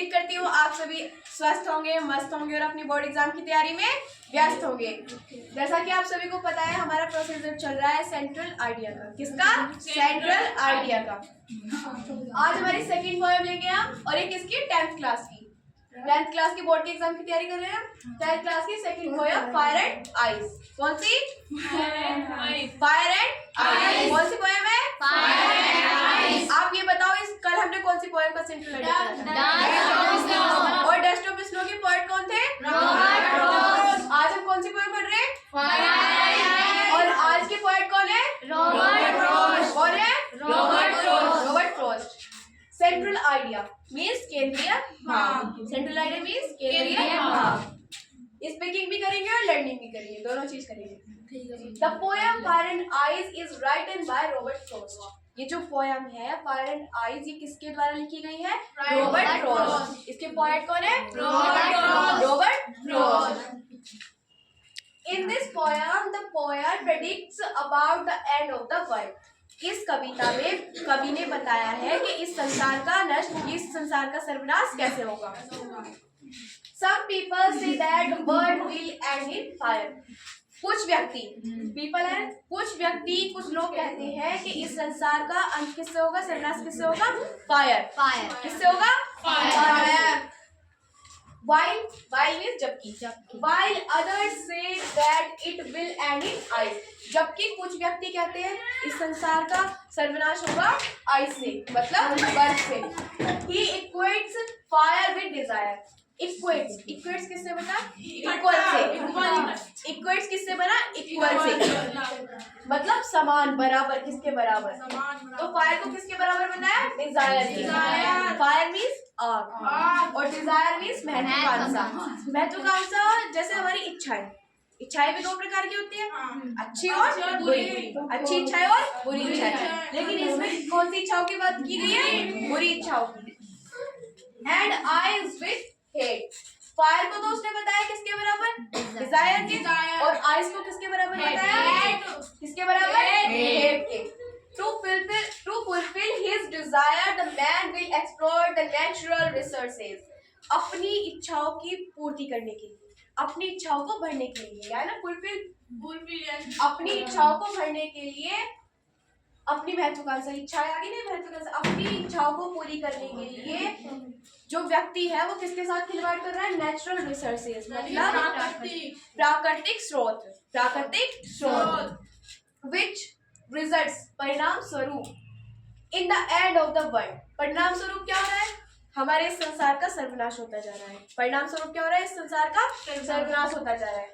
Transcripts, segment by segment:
उम्मीद करती हूँ आप सभी स्वस्थ होंगे, मस्त होंगे और अपनी बोर्ड एग्जाम की तैयारी में व्यस्त होंगे। जैसा कि आप सभी को पता है हमारा प्रोसीजर चल रहा है सेंट्रल आइडिया का। किसका? सेंट्रल आइडिया का। आज हमारी सेकंड पोएम लेंगे हम, और ये किसकी? 10th क्लास की। 10th क्लास की बोर्ड के एग्जाम की तैयारी कर रहे हैं। 10th क्लास की second poem fire and ice. कौन सी? Fire and ice. कौन सी पोएम है? Fire and ice. आप ये बताओ, इस कल हमने कौन सी पोएम का सेंट्रल आइडिया पढ़ा? और डस्ट ऑफ स्नो के पोएट कौन थे? Robert Frost. आज हम कौन सी पोएम पढ़ रहे हैं? फायर। और आज के पोएट कौन है? Robert Frost. कौन है? Robert Frost. Robert Frost. Central idea means केंद्रीय भाव। सेंट्रल आइडिया मीन्स केंद्रीय भाव। स्पीकिंग भी करेंगे और लर्निंग भी करेंगे, दोनों चीज करेंगे। The poem fire and eyes is written by Robert Frost. ये जो पोएम है फायर एंड आइज, ये किसके द्वारा लिखी गई है? Robert Frost. इसके पोएट कौन है? Robert Frost. In this poem, the poet predicts about the end of the world. इस कविता में कवि ने बताया है कि इस संसार का नष्ट, इस संसार का सर्वनाश कैसे होगा। Some people say that the world will end in fire. कुछ व्यक्ति, पीपल है, कुछ व्यक्ति, कुछ लोग कहते हैं कि इस संसार का अंत किससे होगा, सर्वनाश किससे होगा? फायर। फायर किससे होगा? फायर। While means जबकि। While others say that it will end in ice. जबकि कुछ व्यक्ति कहते हैं इस संसार का सर्वनाश होगा आइस से, मतलब बर्फ से। He equates fire with desire. Equates किससे बना? इक्वल से। Equates किससे बना? इक्वल से, मतलब समान, बराबर। किसके बराबर? तो फायर को किसके बराबर बनाया? डिजायर के। फायर मीन्स आग और डिजायर मीन्स महत्वाकांक्षा। महत्वाकांक्षा जैसे हमारी इच्छाएं। इच्छाएं भी दो प्रकार की होती है, अच्छी और बुरी। अच्छी इच्छाएं और बुरी इच्छाएं। लेकिन इसमें कौन सी इच्छाओं की बात की गई है? बुरी इच्छाओं की। And eyes with hate. Fire को तो उसने बताया किसके बराबर? डिजायर के। और आइस को किसके बराबर बताया? किसके बराबर? हेट के। To fulfill his desire, the man will explore the natural resources. अपनी इच्छाओं की पूर्ति करने के लिए, अपनी इच्छाओं को भरने के लिए, या ना fulfill अपनी इच्छाओं को भरने के लिए, अपनी महत्वाकांक्षा, इच्छाएं आगे नहीं, महत्वाकांक्षा, अपनी इच्छाओं को पूरी करने के लिए जो व्यक्ति है वो किसके साथ खिलवाड़ कर रहा है? नेचुरल रिसोर्सेज, मतलब प्राकृतिक स्रोत। प्राकृतिक स्रोत। Which results, परिणाम स्वरूप, in the end of the world. परिणाम स्वरूप क्या हो रहा है? हमारे इस संसार का सर्वनाश होता जा रहा है। परिणाम स्वरूप क्या हो रहा है? इस संसार का सर्वनाश होता जा रहा है।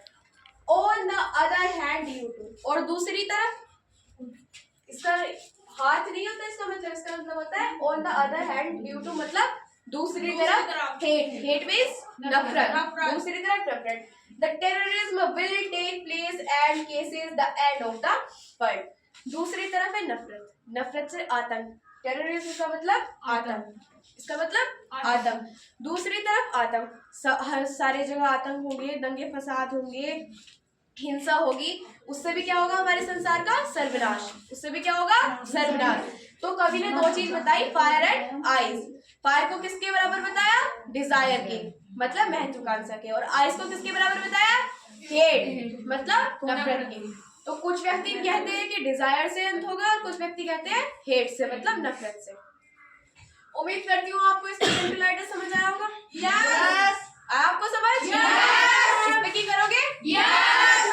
On the other hand due to, और दूसरी तरफ, इसका हाथ नहीं होता, इसका मतलब होता है on the other hand due to, मतलब दूसरी तरफ हेट। हेट मीन्स नफरत। दूसरी तरफ नफरत। The terrorism will take place and cases the end of the world. दूसरी तरफ है नफरत। नफरत से आतंक। टेररिज्म का मतलब आतंक, इसका मतलब आतंक। दूसरी तरफ आतंक, हर सारे जगह आतंक होंगे, दंगे फसाद होंगे, हिंसा होगी। उससे भी क्या होगा? हमारे संसार का सर्वनाश। उससे भी क्या होगा? सर्वनाश। तो कवि ने दो चीज बताई, फायर एंड आइस। फायर को किसके बराबर बताया? डिजायर के, मतलब महत्वाकांक्षा के। और आइस को किसके बराबर बताया? हेट, मतलब नफरत के। तो कुछ व्यक्ति कहते हैं कि डिजायर से अंत होगा और कुछ व्यक्ति कहते हैं हेट से, मतलब नफरत से। उम्मीद करती हूँ आपको इसका सेंट्रल आइडिया समझ आया होगा। यस। आपको समझ? यस। स्पीकिंग करोगे? Yes.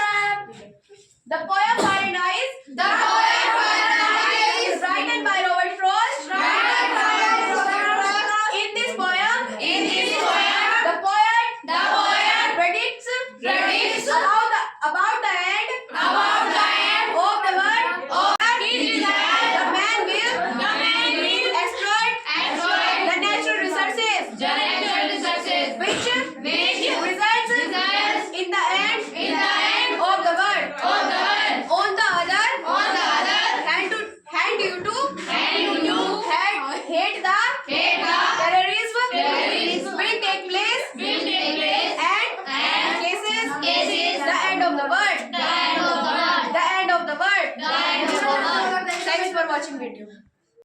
The poem fire and ice. The poem